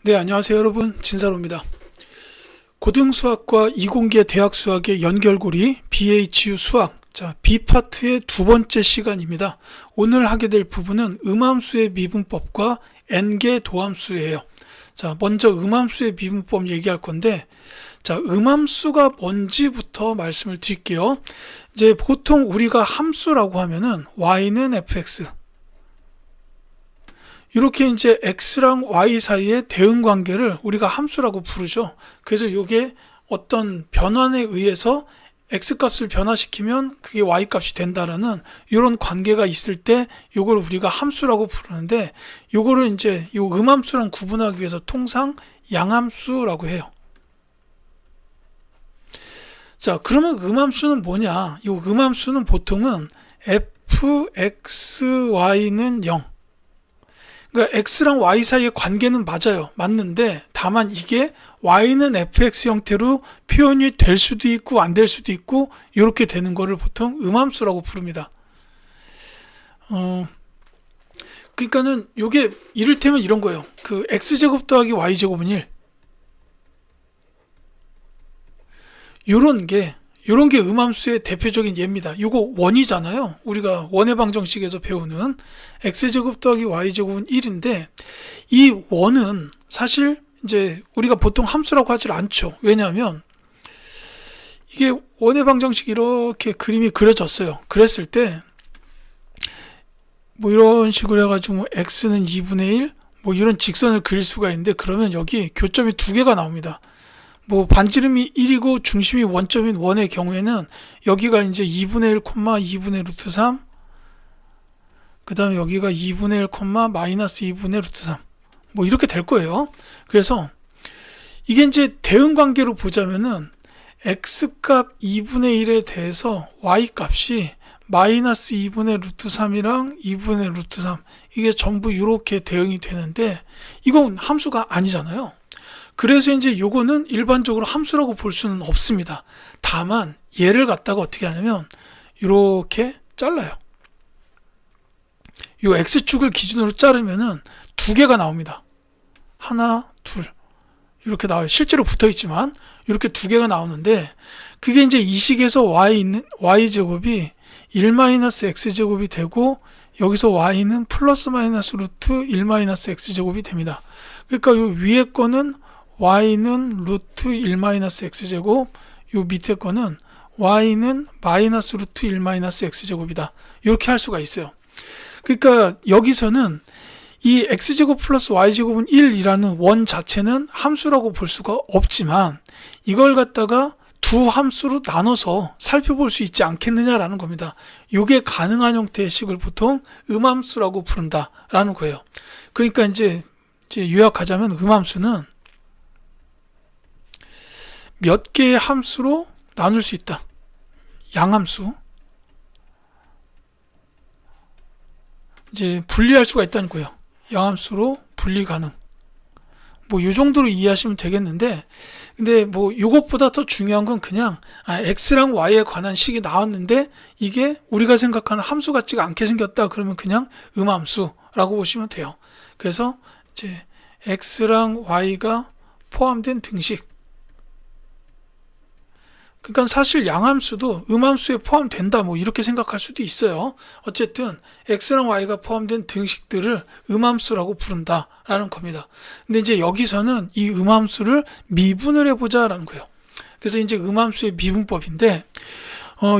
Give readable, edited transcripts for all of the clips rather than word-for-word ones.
네, 안녕하세요 여러분. 진사로입니다. 고등수학과 이공계 대학수학의 연결고리 BHU 수학, 자, B파트의 두 번째 시간입니다. 오늘 하게 될 부분은 음함수의 미분법과 n개 도함수예요. 자, 먼저 음함수의 미분법 얘기할 건데, 자, 음함수가 뭔지부터 말씀을 드릴게요. 이제 보통 우리가 함수라고 하면은 y는 fx, 이렇게 이제 x랑 y 사이의 대응 관계를 우리가 함수라고 부르죠. 그래서 이게 어떤 변환에 의해서 x 값을 변화시키면 그게 y 값이 된다라는 이런 관계가 있을 때 이걸 우리가 함수라고 부르는데, 이거를 이제 이 음함수랑 구분하기 위해서 통상 양함수라고 해요. 자, 그러면 음함수는 뭐냐? 이 음함수는 보통은 fxy는 0, 그러니까 x랑 y 사이의 관계는 맞는데, 다만 이게 y는 fx 형태로 표현이 될 수도 있고 안 될 수도 있고 이렇게 되는 거를 보통 음함수라고 부릅니다. 그러니까는 요게 이를테면 이런 거예요. 그 x제곱 더하기 y제곱은 1, 요런 게 음함수의 대표적인 예입니다. 요거 원이잖아요. 우리가 원의 방정식에서 배우는 x제곱 더하기 y제곱은 1인데, 이 원은 사실 이제 우리가 보통 함수라고 하질 않죠. 왜냐하면 이게 원의 방정식 이렇게 그림이 그려졌어요. 그랬을 때 뭐 이런 식으로 해가지고 x는 2분의 1, 뭐 이런 직선을 그릴 수가 있는데, 그러면 여기 교점이 두 개가 나옵니다. 뭐 반지름이 1이고 중심이 원점인 원의 경우에는 여기가 이제 2분의 1, 2분의 루트 3, 그 다음에 여기가 2분의 1, 마이너스 2분의 루트 3, 뭐 이렇게 될 거예요. 그래서 이게 이제 대응 관계로 보자면은 x값 2분의 1에 대해서 y값이 마이너스 2분의 루트 3이랑 2분의 루트 3, 이게 전부 이렇게 대응이 되는데, 이건 함수가 아니잖아요. 그래서 이제 요거는 일반적으로 함수라고 볼 수는 없습니다. 다만 얘를 갖다가 어떻게 하냐면 이렇게 잘라요. 요 x축을 기준으로 자르면은 두 개가 나옵니다. 하나, 둘, 이렇게 나와요. 실제로 붙어 있지만 이렇게 두 개가 나오는데, 그게 이제 이 식에서 y제곱이 1-x제곱이 되고, 여기서 y는 플러스 마이너스 루트 1-x제곱이 됩니다. 그러니까 요 위에 거는 y는 루트 1-x제곱, 요 밑에 거는 y는 마이너스 루트 1-x제곱이다. 이렇게 할 수가 있어요. 그러니까 여기서는 이 x제곱 플러스 y제곱은 1이라는 원 자체는 함수라고 볼 수가 없지만, 이걸 갖다가 두 함수로 나눠서 살펴볼 수 있지 않겠느냐라는 겁니다. 이게 가능한 형태의 식을 보통 음함수라고 부른다라는 거예요. 그러니까 이제 요약하자면 음함수는 몇 개의 함수로 나눌 수 있다. 양함수. 이제 분리할 수가 있다는 거예요. 양함수로 분리 가능. 뭐 이 정도로 이해하시면 되겠는데, 근데 뭐 이것보다 더 중요한 건 그냥 x랑 y에 관한 식이 나왔는데 이게 우리가 생각하는 함수 같지가 않게 생겼다, 그러면 그냥 음함수라고 보시면 돼요. 그래서 이제 x랑 y가 포함된 등식, 그러니까 사실 양함수도 음함수에 포함된다, 뭐 이렇게 생각할 수도 있어요. 어쨌든 x랑 y가 포함된 등식들을 음함수라고 부른다라는 겁니다. 근데 이제 여기서는 이 음함수를 미분을 해보자라는 거예요. 그래서 이제 음함수의 미분법인데,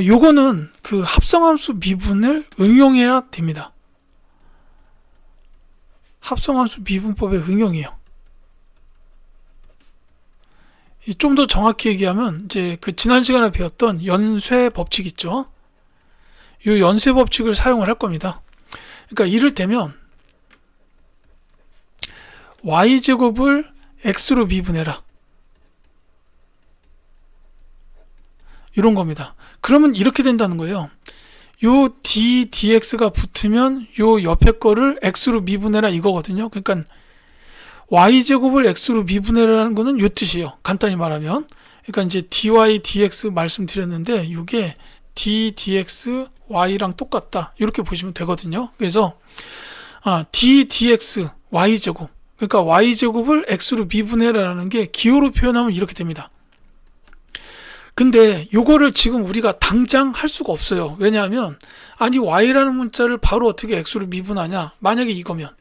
요거는 그 합성함수 미분을 응용해야 됩니다. 합성함수 미분법의 응용이에요. 좀 더 정확히 얘기하면 이제 그 지난 시간에 배웠던 연쇄 법칙 있죠. 이 연쇄 법칙을 사용을 할 겁니다. 그러니까 이를테면 y제곱을 x로 미분해라, 이런 겁니다. 그러면 이렇게 된다는 거예요. 요 dx가 붙으면 요 옆에 거를 x로 미분해라, 이거거든요. 그러니까 y제곱을 x로 미분해라는 거는 요 뜻이에요. 간단히 말하면. 그러니까 이제 dy, dx 말씀드렸는데, 이게 d, dx, y랑 똑같다, 이렇게 보시면 되거든요. 그래서 d, dx, y제곱, 그러니까 y제곱을 x로 미분해라는 게 기호로 표현하면 이렇게 됩니다. 근데 요거를 지금 우리가 당장 할 수가 없어요. 왜냐하면 아니 y라는 문자를 바로 어떻게 x로 미분하냐, 만약에 이거면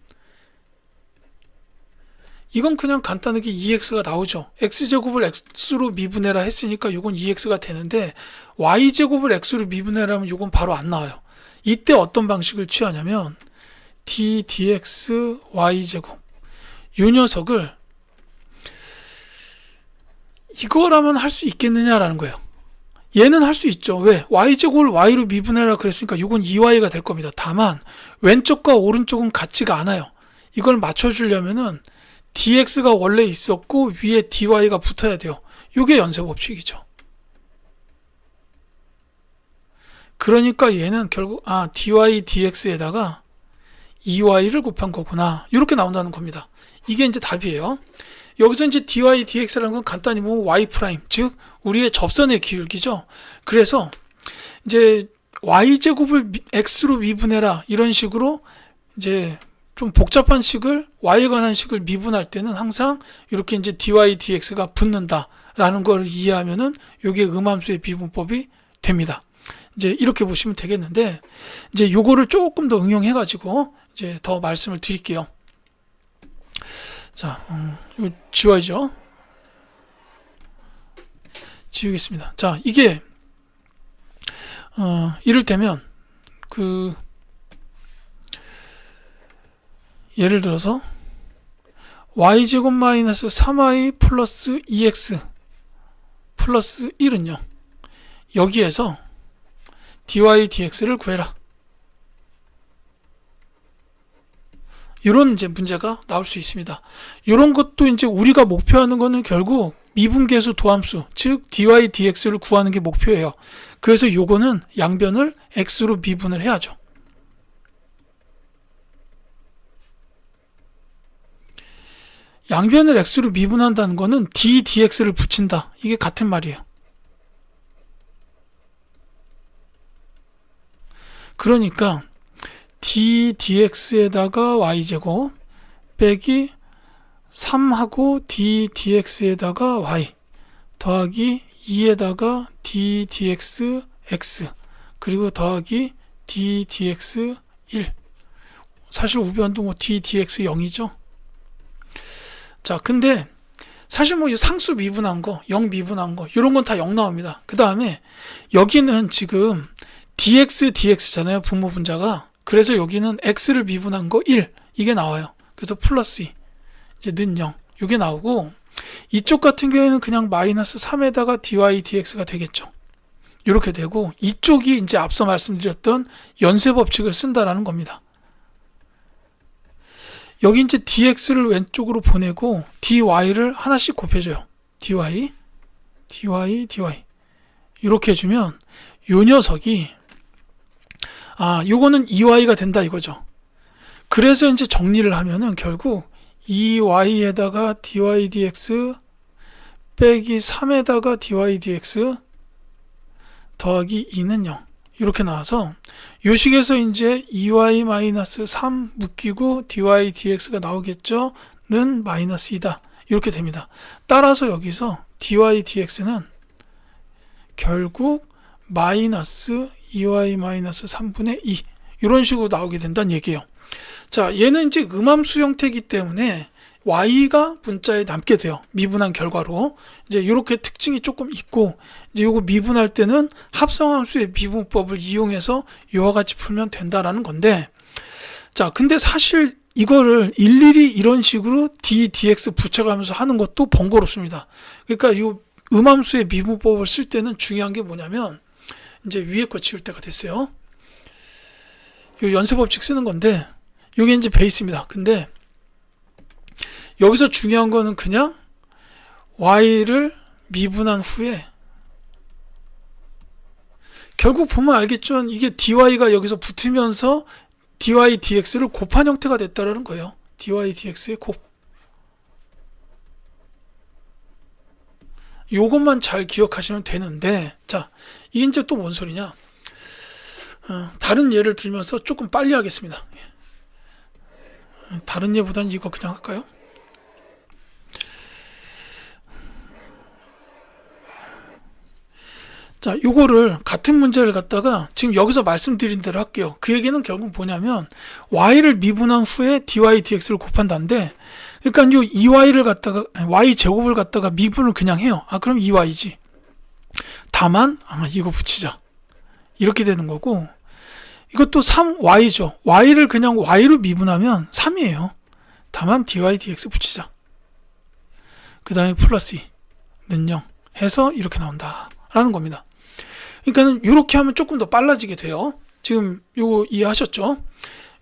이건 그냥 간단하게 2x가 나오죠. x제곱을 x로 미분해라 했으니까 요건 2x가 되는데 y제곱을 x로 미분해라면 요건 바로 안 나와요. 이때 어떤 방식을 취하냐면 d dx y제곱 요 녀석을 이거라면 할 수 있겠느냐라는 거예요. 얘는 할 수 있죠. 왜? y제곱을 y로 미분해라 그랬으니까 요건 2y가 될 겁니다. 다만 왼쪽과 오른쪽은 같지가 않아요. 이걸 맞춰주려면은 dx가 원래 있었고 위에 dy가 붙어야 돼요. 이게 연쇄법칙이죠. 그러니까 얘는 결국 dy dx에다가 2y를 곱한 거구나, 이렇게 나온다는 겁니다. 이게 이제 답이에요. 여기서 이제 dy dx라는 건 간단히 보면 y 프라임, 즉 우리의 접선의 기울기죠. 그래서 이제 y제곱을 x로 미분해라 이런 식으로 이제 좀 복잡한 식을 y에 관한 식을 미분할 때는 항상 이렇게 이제 dy dx가 붙는다라는 걸 이해하면은 이게 음함수의 미분법이 됩니다. 이제 이렇게 보시면 되겠는데, 이제 요거를 조금 더 응용해 가지고 이제 더 말씀을 드릴게요. 자, 이거 지워야죠. 지우겠습니다. 자, 이게 이를테면 예를 들어서 y제곱 마이너스 3y 플러스 2x 플러스 1은요 여기에서 dy dx를 구해라, 이런 이제 문제가 나올 수 있습니다. 이런 것도 이제 우리가 목표하는 거는 결국 미분계수 도함수, 즉 dy dx를 구하는 게 목표예요. 그래서 요거는 양변을 x로 미분을 해야죠. 양변을 x로 미분한다는 거는 d dx를 붙인다, 이게 같은 말이에요. 그러니까 d dx에다가 y제곱 빼기 3하고 d dx에다가 y 더하기 2에다가 d dx x 그리고 더하기 d dx 1, 사실 우변도 뭐 d dx 0이죠. 자, 근데 사실 뭐 상수 미분한 거, 0 미분한 거, 이런 건 다 0 나옵니다. 그 다음에 여기는 지금 dx dx잖아요, 분모 분자가. 그래서 여기는 x를 미분한 거 1, 이게 나와요. 그래서 플러스 2, 이제 는 0, 이게 나오고, 이쪽 같은 경우에는 그냥 마이너스 3에다가 dy dx가 되겠죠. 이렇게 되고, 이쪽이 이제 앞서 말씀드렸던 연쇄법칙을 쓴다라는 겁니다. 여기 이제 dx를 왼쪽으로 보내고 dy를 하나씩 곱해줘요. dy 이렇게 해주면 요 녀석이 요거는 2y가 된다 이거죠. 그래서 이제 정리를 하면은 결국 2y에다가 dy dx 빼기 3에다가 dy dx 더하기 2는 0, 이렇게 나와서 요 식에서 이제 2y-3 묶이고 dy dx가 나오겠죠. 는 마이너스 2다, 이렇게 됩니다. 따라서 여기서 dy dx는 결국 마이너스 2y-3분의 2, 이런 식으로 나오게 된다는 얘기예요. 자, 얘는 이제 음함수 형태이기 때문에 y가 문자에 남게 돼요. 미분한 결과로. 이제 이렇게 특징이 조금 있고, 이제 요거 미분할 때는 합성함수의 미분법을 이용해서 이와 같이 풀면 된다라는 건데, 자, 근데 사실 이거를 일일이 이런 식으로 d, dx 붙여가면서 하는 것도 번거롭습니다. 그러니까 이 음함수의 미분법을 쓸 때는 중요한 게 뭐냐면, 이제 위에 거 지울 때가 됐어요. 요 연쇄법칙 쓰는 건데, 요게 이제 베이스입니다. 근데 여기서 중요한 거는 그냥 y를 미분한 후에 결국 보면 알겠죠. 이게 dy가 여기서 붙으면서 dy dx를 곱한 형태가 됐다라는 거예요. dy dx의 곱. 요것만 잘 기억하시면 되는데, 자, 이게 이제 또 뭔 소리냐. 다른 예를 들면서 조금 빨리 하겠습니다. 다른 예보다는 이거 그냥 할까요? 자, 요거를 같은 문제를 갖다가 지금 여기서 말씀드린 대로 할게요. 그 얘기는 결국 뭐냐면 y를 미분한 후에 dy dx를 곱한다는데, 그러니까 요 2y를 갖다가 y 제곱을 갖다가 미분을 그냥 해요. 그럼 2y지. 다만 이거 붙이자. 이렇게 되는 거고, 이것도 3y죠. y를 그냥 y로 미분하면 3이에요. 다만 dy dx 붙이자. 그 다음에 플러스 2는 0 해서 이렇게 나온다 라는 겁니다. 그러니까 이렇게 하면 조금 더 빨라지게 돼요. 지금 요거 이해하셨죠?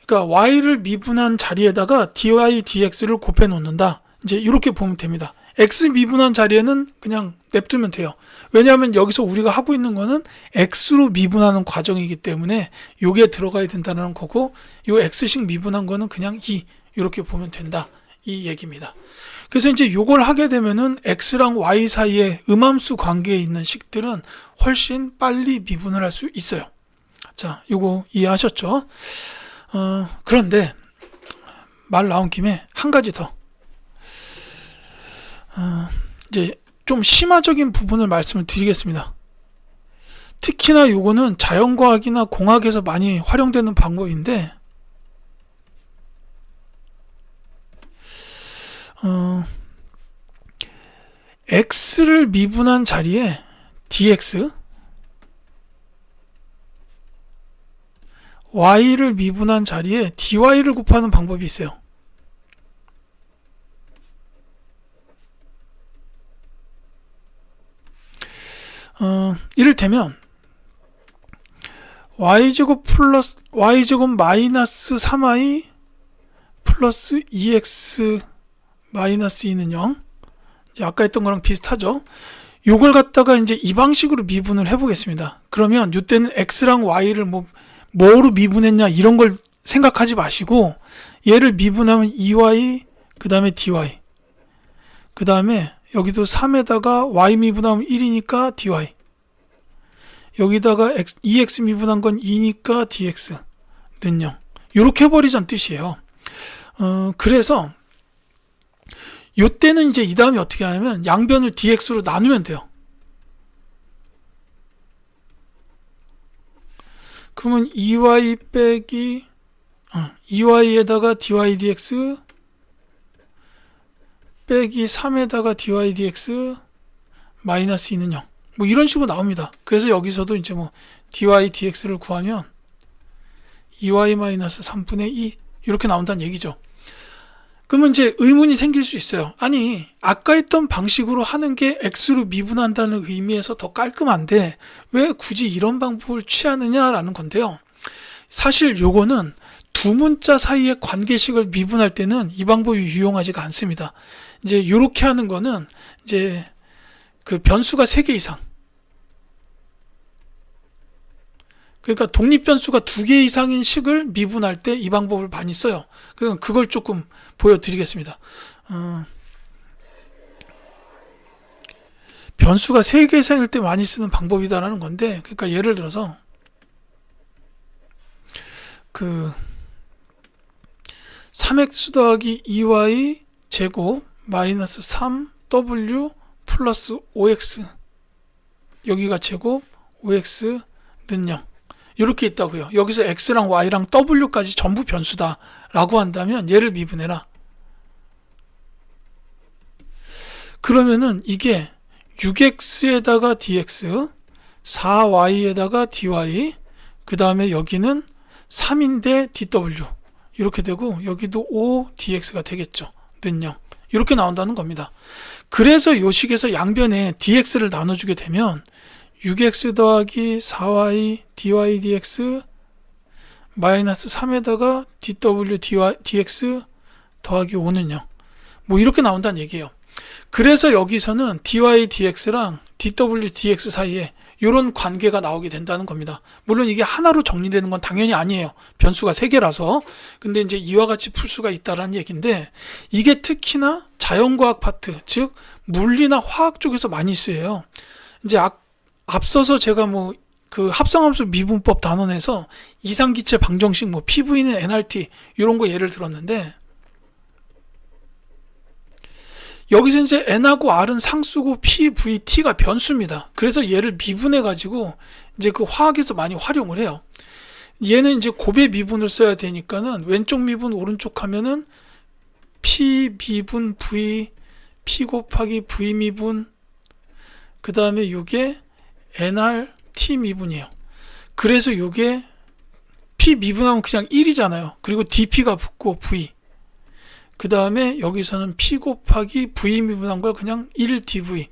그러니까 y를 미분한 자리에다가 dy dx를 곱해 놓는다. 이제 이렇게 보면 됩니다. x 미분한 자리에는 그냥 냅두면 돼요. 왜냐하면 여기서 우리가 하고 있는 거는 x로 미분하는 과정이기 때문에 요게 들어가야 된다는 거고, 요 x식 미분한 거는 그냥 2 이렇게 보면 된다, 이 얘기입니다. 그래서 이제 요걸 하게 되면은 x랑 y 사이에 음함수 관계에 있는 식들은 훨씬 빨리 미분을 할 수 있어요. 자, 요거 이해하셨죠? 그런데 말 나온 김에 한 가지 더, 이제 좀 심화적인 부분을 말씀을 드리겠습니다. 특히나 요거는 자연과학이나 공학에서 많이 활용되는 방법인데, x를 미분한 자리에 dx, y를 미분한 자리에 dy를 곱하는 방법이 있어요. 이를테면 y제곱 플러스 y제곱 마이너스 3y 플러스 2x 마이너스 2는 0. 이제 아까 했던 거랑 비슷하죠. 요걸 갖다가 이제 이 방식으로 미분을 해보겠습니다. 그러면 이때는 x랑 y를 뭐로 미분했냐 이런 걸 생각하지 마시고, 얘를 미분하면 2y 그 다음에 dy, 그 다음에 여기도 3에다가 y 미분하면 1이니까 dy, 여기다가 2x 미분한 건 2니까 dx는 0 이렇게 해버리자는 뜻이에요. 그래서 요때는 이제 이 다음에 어떻게 하냐면 양변을 dx로 나누면 돼요. 그러면 2y 빼기 2y에다가 dy dx 빼기 3에다가 dy dx 마이너스 2는 0 이런 식으로 나옵니다. 그래서 여기서도 이제 dy dx를 구하면 2y 마이너스 3분의 2 이렇게 나온다는 얘기죠. 그러면 이제 의문이 생길 수 있어요. 아니, 아까 했던 방식으로 하는 게 x로 미분한다는 의미에서 더 깔끔한데 왜 굳이 이런 방법을 취하느냐라는 건데요. 사실 요거는 두 문자 사이의 관계식을 미분할 때는 이 방법이 유용하지가 않습니다. 이제 요렇게 하는 거는 이제 그 변수가 3개 이상, 그러니까 독립변수가 2개 이상인 식을 미분할 때 이 방법을 많이 써요. 그걸 조금 보여드리겠습니다. 변수가 3개 이상일 때 많이 쓰는 방법이다라는 건데, 그러니까 예를 들어서 그 3x 더하기 2y 제곱 마이너스 3w 플러스 5x, 여기가 제곱 5x는 0 이렇게 있다고요. 여기서 x랑 y랑 w까지 전부 변수다 라고 한다면 얘를 미분해라. 그러면은 이게 6x에다가 dx, 4y에다가 dy, 그 다음에 여기는 3인데 dw 이렇게 되고, 여기도 5dx가 되겠죠. 는 0 이렇게 나온다는 겁니다. 그래서 요 식에서 양변에 dx를 나눠주게 되면 6x 더하기 4y dy dx 마이너스 3에다가 dw dx 더하기 5는 0 이렇게 나온다는 얘기예요. 그래서 여기서는 dy dx랑 dw dx 사이에 이런 관계가 나오게 된다는 겁니다. 물론 이게 하나로 정리되는 건 당연히 아니에요. 변수가 3개라서. 근데 이제 이와 같이 풀 수가 있다라는 얘기인데, 이게 특히나 자연과학 파트, 즉 물리나 화학 쪽에서 많이 쓰여요. 이제 앞서서 제가 그 합성함수 미분법 단원에서 이상기체 방정식 PV는 nRT 이런 거 예를 들었는데, 여기서 이제 n하고 r은 상수고 p, v, t가 변수입니다. 그래서 얘를 미분해 가지고 이제 그 화학에서 많이 활용을 해요. 얘는 이제 곱의 미분을 써야 되니까는 왼쪽 미분 오른쪽 하면은 p 미분 v, p 곱하기 v 미분, 그 다음에 이게 nr t 미분이에요. 그래서 이게 p 미분하면 그냥 1이잖아요. 그리고 dp가 붙고 v, 그 다음에 여기서는 p 곱하기 v 미분한 걸 그냥 1dv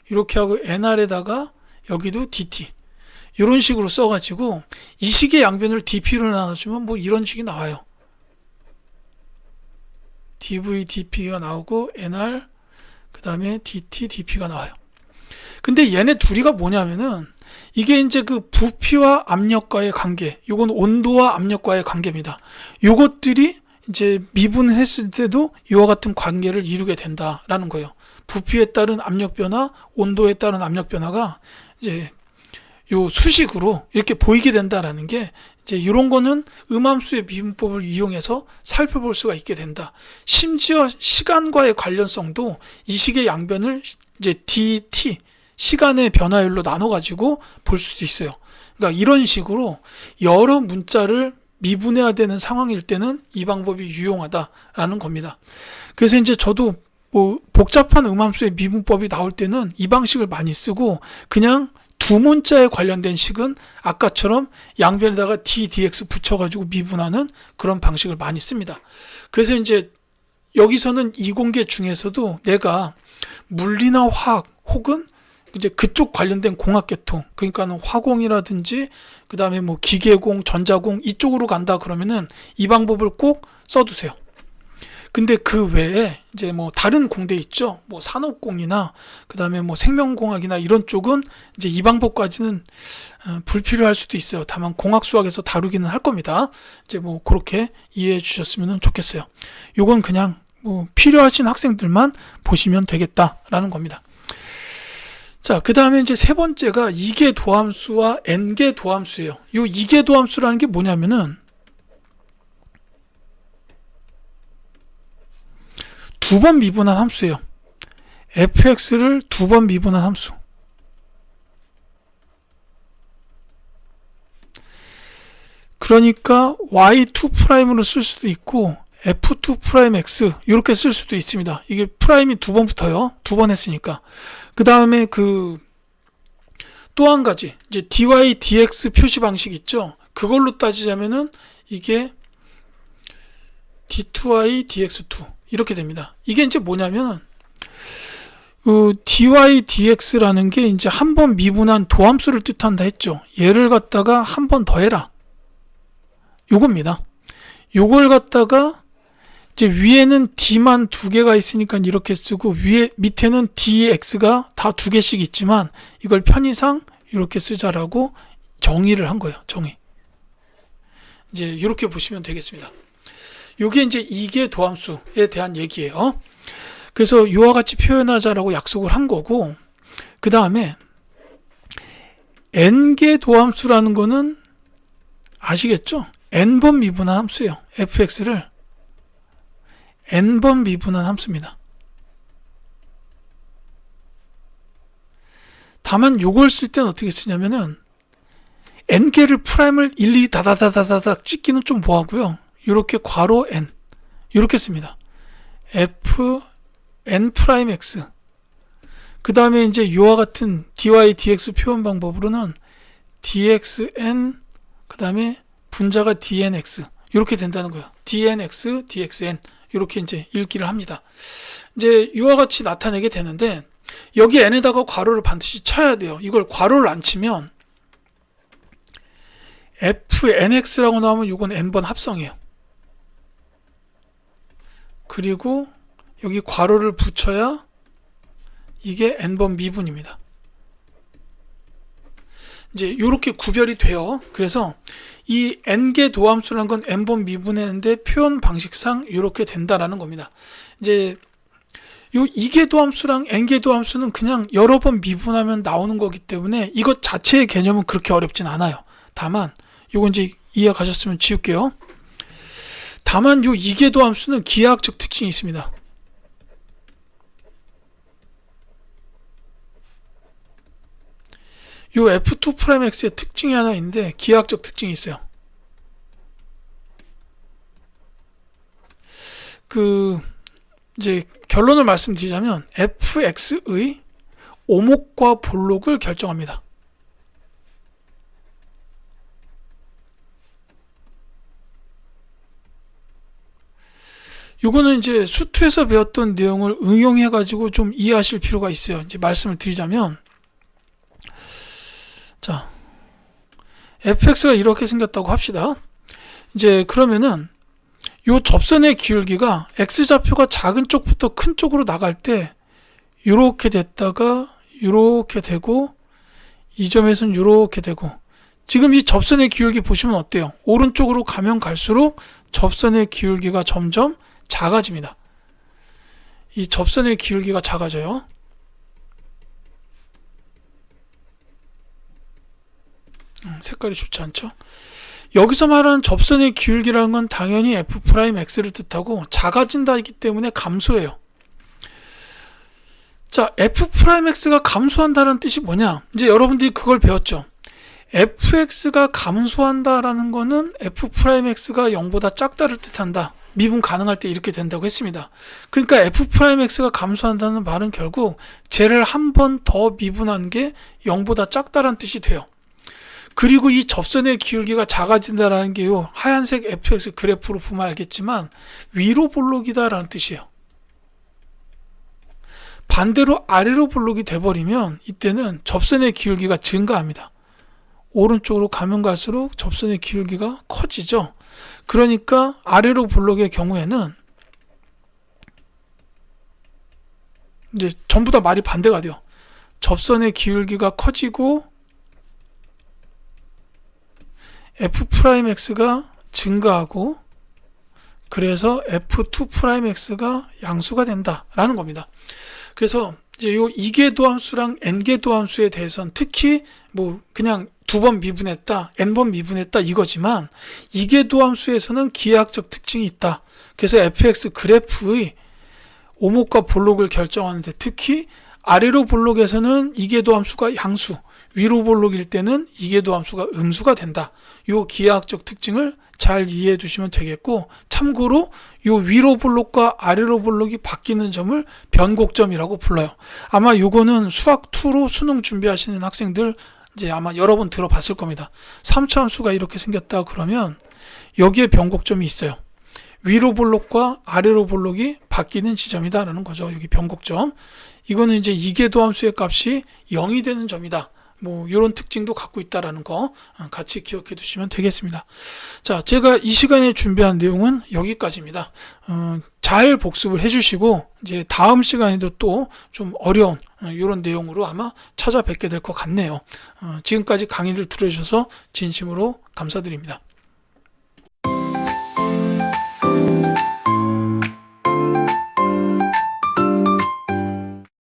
이렇게 하고 nr에다가 여기도 dt 이런 식으로 써가지고 이 식의 양변을 dp로 나눠주면 뭐 이런 식이 나와요. dv dp가 나오고 nr 그 다음에 dt dp가 나와요. 근데 얘네 둘이가 뭐냐면은 이게 이제 그 부피와 압력과의 관계, 요건 온도와 압력과의 관계입니다. 요것들이 이제 미분을 했을 때도 이와 같은 관계를 이루게 된다라는 거예요. 부피에 따른 압력 변화, 온도에 따른 압력 변화가 이제 요 수식으로 이렇게 보이게 된다라는 게 이제 이런 거는 음함수의 미분법을 이용해서 살펴볼 수가 있게 된다. 심지어 시간과의 관련성도 이 식의 양변을 이제 dt 시간의 변화율로 나눠 가지고 볼 수도 있어요. 그러니까 이런 식으로 여러 문자를 미분해야 되는 상황일 때는 이 방법이 유용하다라는 겁니다. 그래서 이제 저도 뭐 복잡한 음함수의 미분법이 나올 때는 이 방식을 많이 쓰고 그냥 두 문자에 관련된 식은 아까처럼 양변에다가 d, dx 붙여가지고 미분하는 그런 방식을 많이 씁니다. 그래서 이제 여기서는 이공계 중에서도 내가 물리나 화학 혹은 이제 그쪽 관련된 공학계통, 그러니까는 화공이라든지 그 다음에 뭐 기계공, 전자공 이쪽으로 간다 그러면은 이 방법을 꼭 써두세요. 근데 그 외에 이제 뭐 다른 공대 있죠. 뭐 산업공이나 그 다음에 뭐 생명공학이나 이런 쪽은 이제 이 방법까지는 불필요할 수도 있어요. 다만 공학수학에서 다루기는 할 겁니다. 이제 뭐 그렇게 이해해 주셨으면 좋겠어요. 요건 그냥 뭐 필요하신 학생들만 보시면 되겠다라는 겁니다. 자, 그 다음에 이제 세 번째가 이계 도함수와 n계 도함수예요. 요 이계 도함수라는 게 뭐냐면은 두 번 미분한 함수예요. fx를 두 번 미분한 함수. 그러니까 y2'으로 쓸 수도 있고 f2'x 이렇게 쓸 수도 있습니다. 이게 프라임이 두 번 붙어요. 두 번 했으니까. 그 다음에 그 또 한 가지 이제 dy dx 표시 방식 있죠. 그걸로 따지자면은 이게 d2y dx2 이렇게 됩니다. 이게 이제 뭐냐면은 dy dx라는 게 이제 한 번 미분한 도함수를 뜻한다 했죠. 얘를 갖다가 한 번 더 해라. 요겁니다. 요걸 갖다가 이제 위에는 d만 두 개가 있으니까 이렇게 쓰고 밑에는 dx가 다 두 개씩 있지만 이걸 편의상 이렇게 쓰자라고 정의를 한 거예요. 정의. 이제 이렇게 보시면 되겠습니다. 요게 이제 이계 도함수에 대한 얘기예요. 그래서 이와 같이 표현하자라고 약속을 한 거고, 그 다음에 n계 도함수라는 거는 아시겠죠? n번 미분한 함수예요. fx를 n번 미분한 함수입니다. 다만 요걸 쓸 때는 어떻게 쓰냐면은 n개를 프라임을 일일이 다다다다다닥 찍기는 좀 뭐하고요. 이렇게 괄호 n 이렇게 씁니다. f n 프라임 x 그 다음에 이제 이와 같은 dy dx 표현 방법으로는 dxn 그 다음에 분자가 dnx 이렇게 된다는 거예요. dnx dxn 이렇게 이제 읽기를 합니다. 이제 이와 같이 나타내게 되는데 여기 n에다가 괄호를 반드시 쳐야 돼요. 이걸 괄호를 안 치면 fnx라고 나오면 이건 n번 합성이에요. 그리고 여기 괄호를 붙여야 이게 n번 미분입니다. 이제 이렇게 구별이 돼요. 그래서 이 n개 도함수라는 건 n번 미분했는데 표현 방식상 이렇게 된다라는 겁니다. 이제 요 이계 도함수랑 n계 도함수는 그냥 여러 번 미분하면 나오는 거기 때문에 이것 자체의 개념은 그렇게 어렵진 않아요. 다만 요거 이제 이해 가셨으면 지울게요. 다만 요 이계 도함수는 기하학적 특징이 있습니다. 요 F2'X의 특징이 하나 있는데 기하학적 특징이 있어요. 이제 결론을 말씀드리자면 fx의 오목과 볼록을 결정합니다. 요거는 이제 수투에서 배웠던 내용을 응용해 가지고 좀 이해하실 필요가 있어요. 이제 말씀을 드리자면, 자, fx가 이렇게 생겼다고 합시다. 이제 그러면은 요 접선의 기울기가 x좌표가 작은 쪽부터 큰 쪽으로 나갈 때 요렇게 됐다가 요렇게 되고, 이 점에서는 요렇게 되고, 지금 이 접선의 기울기 보시면 어때요? 오른쪽으로 가면 갈수록 접선의 기울기가 점점 작아집니다. 이 접선의 기울기가 작아져요. 색깔이 좋지 않죠? 여기서 말하는 접선의 기울기라는 건 당연히 f'x를 뜻하고 작아진다기 때문에 감소해요. 자, f'x가 감소한다는 뜻이 뭐냐? 이제 여러분들이 그걸 배웠죠. fx가 감소한다라는 거는 f'x가 0보다 작다를 뜻한다. 미분 가능할 때 이렇게 된다고 했습니다. 그러니까 f'x가 감소한다는 말은 결국 쟤를 한 번 더 미분한 게 0보다 작다라는 뜻이 돼요. 그리고 이 접선의 기울기가 작아진다라는 게요, 하얀색 fx 그래프로 보면 알겠지만 위로 볼록이다라는 뜻이에요. 반대로 아래로 볼록이 돼버리면 이때는 접선의 기울기가 증가합니다. 오른쪽으로 가면 갈수록 접선의 기울기가 커지죠. 그러니까 아래로 볼록의 경우에는 이제 전부 다 말이 반대가 돼요. 접선의 기울기가 커지고 f'x가 증가하고, 그래서 f2'x가 양수가 된다라는 겁니다. 그래서 이제 요 이계도함수랑 n계도함수에 대해서는 특히 뭐 그냥 2번 미분했다, n번 미분했다 이거지만, 이계도함수에서는 기하학적 특징이 있다. 그래서 fx 그래프의 오목과 볼록을 결정하는데, 특히 아래로 볼록에서는 이계도함수가 양수, 위로 볼록일 때는 이계도함수가 음수가 된다. 요 기하학적 특징을 잘 이해해 두시면 되겠고, 참고로 요 위로 볼록과 아래로 볼록이 바뀌는 점을 변곡점이라고 불러요. 아마 요거는 수학 2로 수능 준비하시는 학생들 이제 아마 여러 번 들어봤을 겁니다. 3차 함수가 이렇게 생겼다 그러면 여기에 변곡점이 있어요. 위로 볼록과 아래로 볼록이 바뀌는 지점이다라는 거죠. 여기 변곡점. 이거는 이제 이계도함수의 값이 0이 되는 점이다. 뭐 이런 특징도 갖고 있다라는 거 같이 기억해 두시면 되겠습니다. 자, 제가 이 시간에 준비한 내용은 여기까지입니다. 잘 복습을 해주시고 이제 다음 시간에도 또 좀 어려운 이런 내용으로 아마 찾아뵙게 될 것 같네요. 지금까지 강의를 들어주셔서 진심으로 감사드립니다.